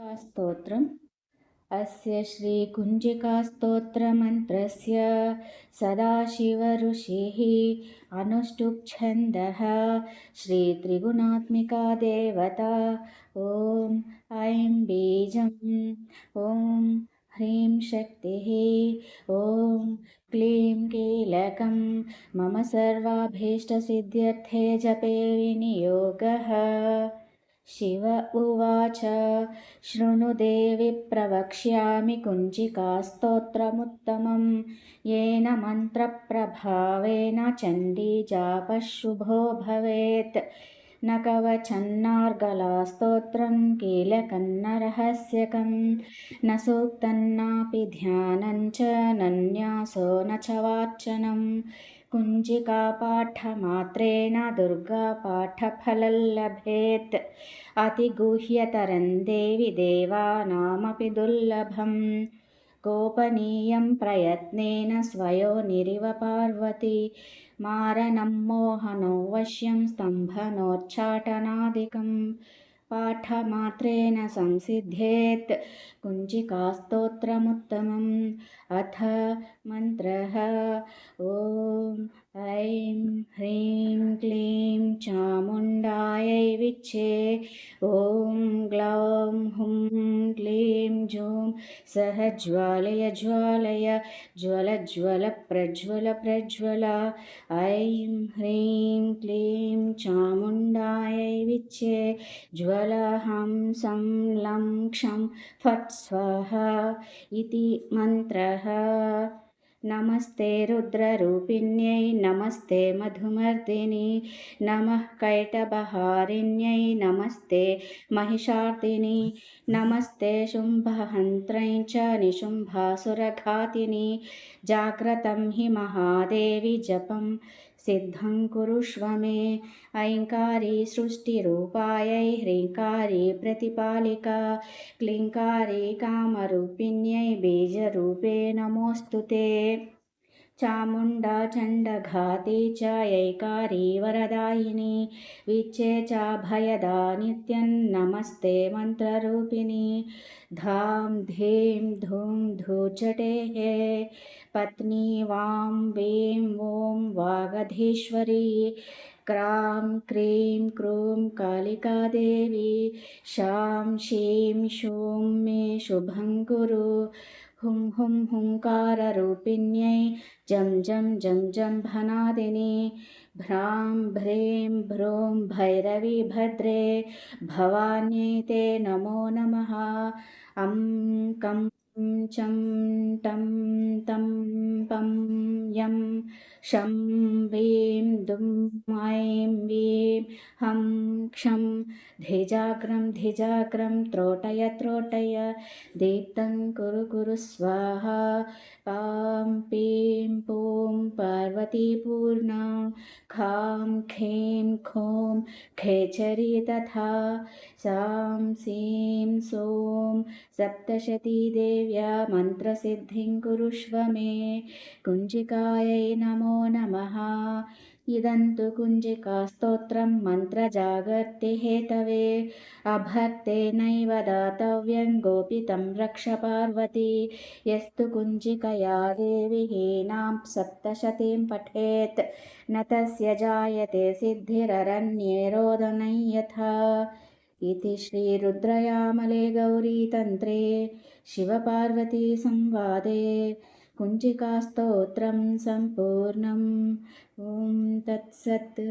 स्तोत्रम्। अस्य श्रीकुञ्जिकास्तोत्रमन्त्रस्य सदाशिवऋषिः अनुष्टुप्छन्दः श्रीत्रिगुणात्मिका देवता। ॐ ऐं बीजम्, ॐ ह्रीं शक्तिः, ॐ क्लीं कीलकं मम सर्वाभीष्टसिद्ध्यर्थे जपे विनियोगः। शिव उवाच शृणु देवि प्रवक्ष्यामि कुञ्जिकास्तोत्रमुत्तमं येन मन्त्रप्रभावेन चण्डीजापः शुभो भवेत्। न कवचन्नार्गलास्तोत्रं कीलकं न रहस्यकं न सूक्तं नापि ध्यानं च न न्यासो न च वार्चनं। कुञ्जिकापाठमात्रेण दुर्गापाठफलं लभेत्। अतिगुह्यतरं देवि देवानामपि दुर्लभं। गोपनीयं प्रयत्नेन स्वयोनिरिव पार्वती मारणं मोहनो वश्यं स्तम्भनोच्चाटनादिकं पाठमात्रेण संसिध्येत् कुञ्जिकास्तोत्रमुत्तमम्। अथ मन्त्रः। ॐ ऐं ह्रीं क्लीं चामुण्डायै विच्चे। ॐ ग्लौं हुं क्लीं जूं सः ज्वालय ज्वालय ज्वल ज्वल प्रज्वल प्रज्वल। ऐं ह्रीं क्लीं चामुण्डायै विच्चे ज्वल हं सं लं क्षं फट् स्वाहा इति मन्त्रः। नमस्ते रुद्ररूपिण्यै नमस्ते मधुमर्दिनि नमः कैटभहारिण्यै नमस्ते महिषार्दिनि नमस्ते शुम्भहन्त्रै च निशुम्भासुरघातिनि। जाग्रतं हि महादेवि जपं सिद्धं कुरुष्व मे। ऐङ्कारी सृष्टिरूपायै ह्रीङ्कारी प्रतिपालिका क्लीङ्कारी कामरूपिण्यै बीजरूपे नमोऽस्तु ते। चामुण्डा चण्डघाती च ऐकारी वरदायिनी विच्चे चाभयदा नित्यं नमस्ते मन्त्ररूपिणी। धां धीं धूं धूर्जटेः पत्नी वां वीं ॐ वागधीश्वरी। क्रां क्रीं क्रूं कालिका देवी शां शीं शूं मे शुभं कुरु। हुं हुं हुङ्काररूपिण्यै जं जं जं जं भनादिनी। भ्रां भ्रीं भ्रूं भैरवी भद्रे भवान्यै ते नमो नमः। अं कं चं टं तं पं यं शं वीं दुं ऐं वीं हं क्षं धिजाग्रं धिजाग्रं त्रोटय त्रोटय दीप्तं कुरु कुरु स्वाहा। पां पीं पूं पार्वतीपूर्णा खां खीं खूं खेचरी तथा। सां सीं सौं सप्तशती देव्या मन्त्रसिद्धिं कुरुष्व मे। कुञ्जिकायै नमो नमः। इदं तु कुञ्जिकास्तोत्रं मन्त्रजागर्तिहेतवे। अभक्तेनैव दातव्यं गोपितं रक्ष पार्वती। यस्तु कुञ्जिकया देवी हीनां सप्तशतीं पठेत् न तस्य जायते सिद्धिररण्ये रोदनं यथा। इति श्रीरुद्रयामले गौरीतन्त्रे शिवपार्वतीसंवादे कुञ्जिकास्तोत्रं सम्पूर्णम्। ॐ तत्सत्।